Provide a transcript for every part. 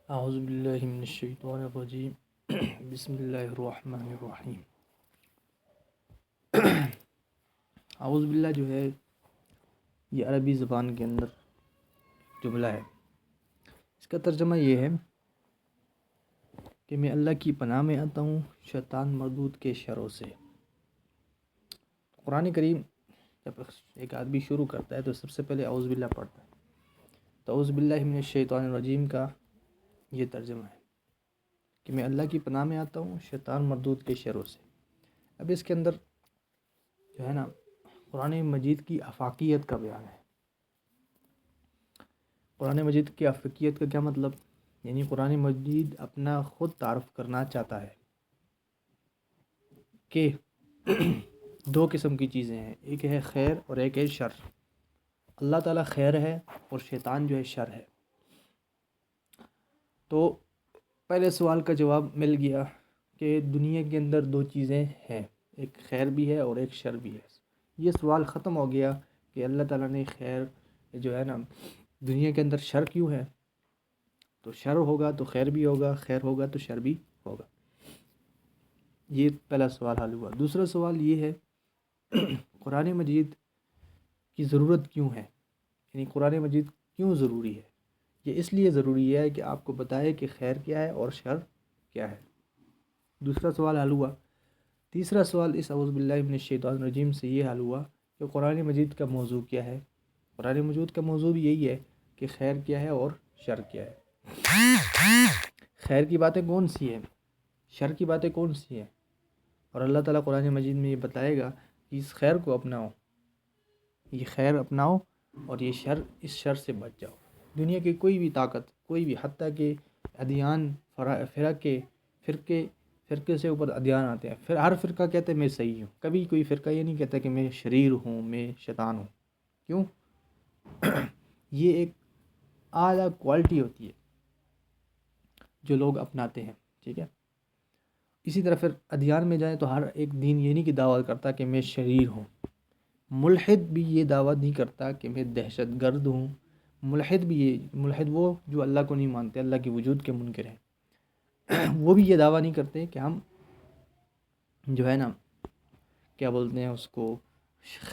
اعوذ باللہ من الشیطان الرجیم بسم اللہ الرحمن الرحیم۔ اعوذ باللہ جو ہے یہ عربی زبان کے اندر جملہ ہے۔ اس کا ترجمہ یہ ہے کہ میں اللہ کی پناہ میں آتا ہوں شیطان مردود کے شروں سے۔ قرآن کریم جب ایک آدمی شروع کرتا ہے تو سب سے پہلے اعوذ باللہ پڑھتا ہے، تو اعوذ باللہ من الشیطان الرجیم کا یہ ترجمہ ہے کہ میں اللہ کی پناہ میں آتا ہوں شیطان مردود کے شروں سے۔ اب اس کے اندر جو ہے نا قرآن مجید کی آفاقیت کا بیان ہے۔ قرآن مجید کی آفاقیت کا کیا مطلب؟ یعنی قرآن مجید اپنا خود تعارف کرنا چاہتا ہے کہ دو قسم کی چیزیں ہیں، ایک ہے خیر اور ایک ہے شر۔ اللہ تعالیٰ خیر ہے اور شیطان جو ہے شر ہے۔ تو پہلے سوال کا جواب مل گیا کہ دنیا کے اندر دو چیزیں ہیں، ایک خیر بھی ہے اور ایک شر بھی ہے۔ یہ سوال ختم ہو گیا کہ اللہ تعالیٰ نے خیر جو ہے نا دنیا کے اندر شر کیوں ہے؟ تو شر ہوگا تو خیر بھی ہوگا، خیر ہوگا تو شر بھی ہوگا۔ یہ پہلا سوال حل ہوا۔ دوسرا سوال یہ ہے قرآن مجید کی ضرورت کیوں ہے؟ یعنی قرآن مجید کیوں ضروری ہے؟ یہ اس لیے ضروری ہے کہ آپ کو بتائے کہ خیر کیا ہے اور شر کیا ہے۔ دوسرا سوال حل ہوا۔ تیسرا سوال اس اعوذ باللہ من الشیطان الرجیم سے یہ حل ہوا کہ قرآن مجید کا موضوع کیا ہے۔ قرآن مجید کا موضوع بھی یہی ہے کہ خیر کیا ہے اور شر کیا ہے، خیر کی باتیں کون سی ہیں، شر کی باتیں کون سی ہیں، اور اللہ تعالیٰ قرآن مجید میں یہ بتائے گا کہ اس خیر کو اپناؤ، یہ خیر اپناؤ اور یہ شر، اس شر سے بچ جاؤ۔ دنیا کی کوئی بھی طاقت، کوئی بھی، حتیٰ کہ ادیان، فرقے سے اوپر ادیان آتے ہیں، پھر ہر فرقہ کہتے ہیں میں صحیح ہوں، کبھی کوئی فرقہ یہ نہیں کہتا کہ میں شریر ہوں، میں شیطان ہوں۔ کیوں؟ یہ ایک اعلیٰ کوالٹی ہوتی ہے جو لوگ اپناتے ہیں، ٹھیک ہے۔ اسی طرح پھر ادیان میں جائیں تو ہر ایک دین یہ نہیں کہ دعویٰ کرتا کہ میں شریر ہوں۔ ملحد بھی یہ دعویٰ نہیں کرتا کہ میں دہشت گرد ہوں۔ ملحد وہ جو اللہ کو نہیں مانتے، اللہ کے وجود کے منکر ہیں، وہ بھی یہ دعویٰ نہیں کرتے کہ ہم جو ہے نا کیا بولتے ہیں اس کو،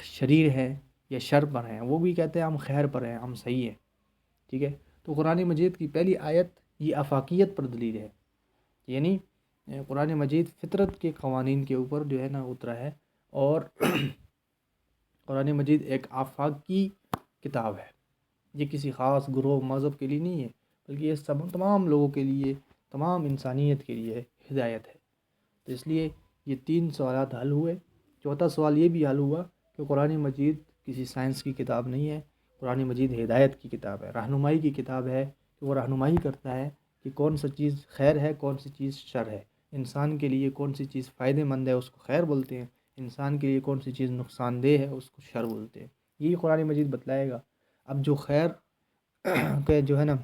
شریر ہے یا شر پر ہیں۔ وہ بھی کہتے ہیں ہم خیر پر ہیں، ہم صحیح ہیں، ٹھیک ہے۔ تو قرآن مجید کی پہلی آیت یہ آفاقیت پر دلیل ہے، یعنی قرآن مجید فطرت کے قوانین کے اوپر جو ہے نا اترا ہے، اور قرآن مجید ایک آفاقی کتاب ہے۔ یہ کسی خاص گروہ مذہب کے لیے نہیں ہے، بلکہ یہ تمام لوگوں کے لیے، تمام انسانیت کے لیے ہدایت ہے۔ تو اس لیے یہ تین سوالات حل ہوئے۔ چوتھا سوال یہ بھی حل ہوا کہ قرآن مجید کسی سائنس کی کتاب نہیں ہے، قرآن مجید ہدایت کی کتاب ہے، رہنمائی کی کتاب ہے، کہ وہ رہنمائی کرتا ہے کہ کون سا چیز خیر ہے، کون سی چیز شر ہے۔ انسان کے لیے کون سی چیز فائدہ مند ہے اس کو خیر بولتے ہیں، انسان کے لیے کون سی چیز نقصان دہ ہے اس کو شر بولتے ہیں۔ یہی قرآن مجید بتلائے گا۔ اب جو خیر کہ جو ہے نا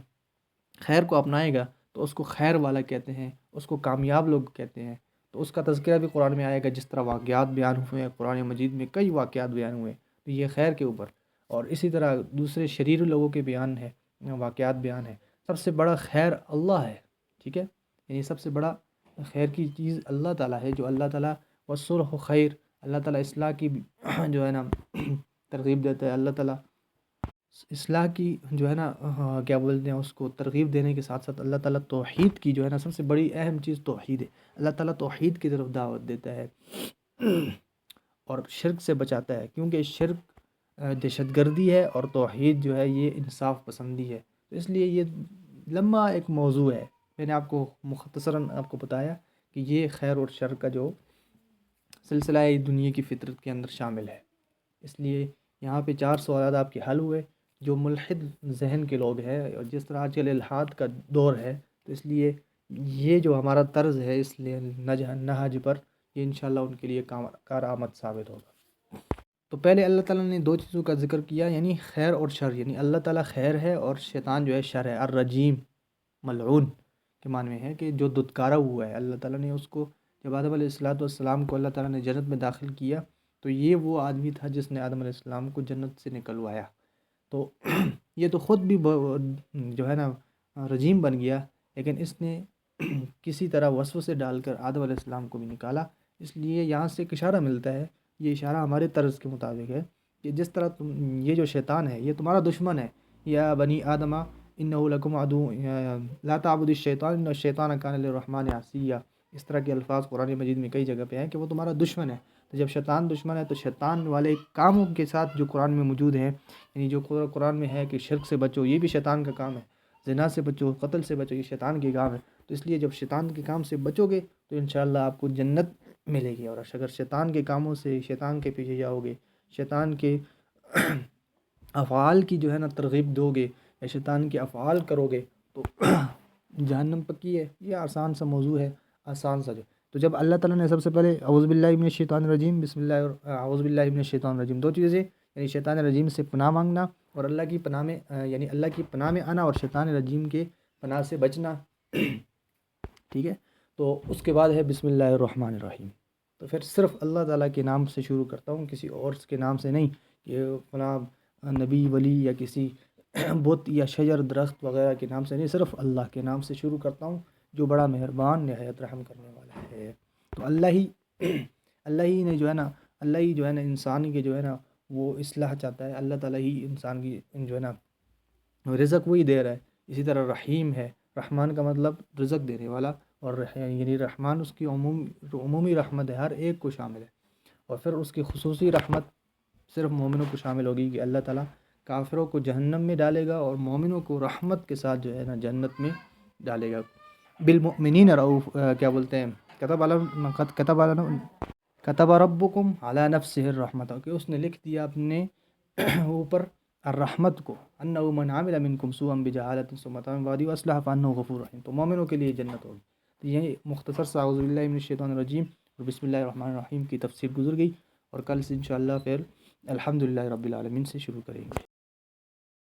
خیر کو اپنائے گا تو اس کو خیر والا کہتے ہیں، اس کو کامیاب لوگ کہتے ہیں۔ تو اس کا تذکرہ بھی قرآن میں آئے گا، جس طرح واقعات بیان ہوئے ہیں قرآن مجید میں، کئی واقعات بیان ہوئے ہیں تو یہ خیر کے اوپر، اور اسی طرح دوسرے شریر لوگوں کے بیان ہے، واقعات بیان ہے۔ سب سے بڑا خیر اللہ ہے، ٹھیک ہے، یعنی سب سے بڑا خیر کی چیز اللہ تعالیٰ ہے، جو اللہ تعالیٰ والصلح خیر، اللہ تعالیٰ اصلاح کی جو ہے نا ترغیب دیتا ہے۔ اللہ تعالیٰ اصلاح کی جو ہے نا کیا بولتے ہیں اس کو ترغیب دینے کے ساتھ ساتھ اللہ تعالیٰ توحید کی جو ہے نا سب سے بڑی اہم چیز توحید ہے، اللہ تعالیٰ توحید کی طرف دعوت دیتا ہے اور شرک سے بچاتا ہے، کیونکہ شرک دہشت گردی ہے اور توحید جو ہے یہ انصاف پسندی ہے۔ تو اس لیے یہ لمبا ایک موضوع ہے، میں نے آپ کو مختصراً آپ کو بتایا کہ یہ خیر اور شر کا جو سلسلہ ہے دنیا کی فطرت کے اندر شامل ہے۔ اس لیے یہاں پہ 4 سوالات آپ کے حل ہوئے۔ جو ملحد ذہن کے لوگ ہیں، اور جس طرح آج کل الحاد کا دور ہے، تو اس لیے یہ جو ہمارا طرز ہے اس لیے نہج پر، یہ انشاءاللہ ان کے لیے کارآمد ثابت ہوگا۔ تو پہلے اللہ تعالیٰ نے 2 چیزوں کا ذکر کیا، یعنی خیر اور شر، یعنی اللہ تعالیٰ خیر ہے اور شیطان جو ہے شر ہے۔ الرجیم ملعون کے معنی میں ہے کہ جو دھتکارا ہوا ہے۔ اللہ تعالیٰ نے اس کو، جب آدم علیہ السلام کو اللہ تعالیٰ نے جنت میں داخل کیا تو یہ وہ آدمی تھا جس نے آدم علیہ السلام کو جنت سے نکلوایا، تو یہ تو خود بھی جو ہے نا رجیم بن گیا، لیکن اس نے کسی طرح وسوسے ڈال کر آدم علیہ السلام کو بھی نکالا۔ اس لیے یہاں سے ایک اشارہ ملتا ہے، یہ اشارہ ہمارے طرز کے مطابق ہے کہ جس طرح یہ جو شیطان ہے یہ تمہارا دشمن ہے، یا بنی آدمہ انہ لکم عدو لا تعبدوا الشیطان ان الشیطان کان للرحمن عصیا، اس طرح کے الفاظ قرآن مجید میں کئی جگہ پہ ہیں کہ وہ تمہارا دشمن ہے۔ تو جب شیطان دشمن ہے تو شیطان والے کاموں کے ساتھ جو قرآن میں موجود ہیں، یعنی جو قرآن میں ہے کہ شرک سے بچو، یہ بھی شیطان کا کام ہے، زنا سے بچو، قتل سے بچو، یہ شیطان کے کام ہے۔ تو اس لیے جب شیطان کے کام سے بچو گے تو انشاءاللہ آپ کو جنت ملے گی، اور اگر شیطان کے کاموں سے، شیطان کے پیچھے جاؤ گے، شیطان کے افعال کی جو ہے نا ترغیب دو گے، یا شیطان کے افعال کرو گے تو جہنم پکی ہے۔ یہ آسان سا موضوع ہے، آسان سا جو۔ تو جب اللہ تعالیٰ نے سب سے پہلے اعوذ باللہ من الشیطان الرجیم بسم اللہ اعوذ باللہ من الشیطان الرجیم، دو چیزیں یعنی شیطان رجیم سے پناہ مانگنا اور اللہ کی پناہ میں یعنی اللہ کی پناہ میں آنا اور شیطان رجیم کے پناہ سے بچنا، ٹھیک ہے۔ تو اس کے بعد ہے بسم اللہ الرحمن الرحیم، تو پھر صرف اللہ تعالیٰ کے نام سے شروع کرتا ہوں، کسی اور کے نام سے نہیں کہ فلاں نبی ولی یا کسی بت یا شجر درخت وغیرہ کے نام سے نہیں، صرف اللہ کے نام سے شروع کرتا ہوں جو بڑا مہربان نہایت رحم کرنے والا ہے۔ تو اللہ ہی نے جو ہے نا، اللہ ہی جو ہے نا انسان کے جو ہے نا وہ اصلاح چاہتا ہے، اللہ تعالیٰ ہی انسان کی جو ہے نا رزق وہی دے رہا ہے۔ اسی طرح رحیم ہے، رحمان کا مطلب رزق دینے والا، اور یعنی رحمان اس کی عمومی رحمت ہے، ہر ایک کو شامل ہے، اور پھر اس کی خصوصی رحمت صرف مومنوں کو شامل ہوگی کہ اللہ تعالیٰ کافروں کو جہنم میں ڈالے گا اور مومنوں کو رحمت کے ساتھ جو ہے نا جنت میں ڈالے گا۔ بالمؤمنین رؤوف کیا بولتے ہیں، کتب ربکم علی نفسہ الرحمۃ، کہ اس نے لکھ دیا اپنے اوپر الرحمت کو، انہ من عمل منکم سوءا بجہالۃ ثم تاب من بعد واصلح فانہ غفور رحیم، تو مومنوں کے لیے جنت ہوگی۔ تو یہ مختصر سا اعوذ باللہ من الشیطان الرجیم اور بسم اللہ الرحمن الرحیم کی تفسیر گزر گئی، اور کل سے انشاءاللہ پھر الحمدللہ رب العالمین سے شروع کریں گے۔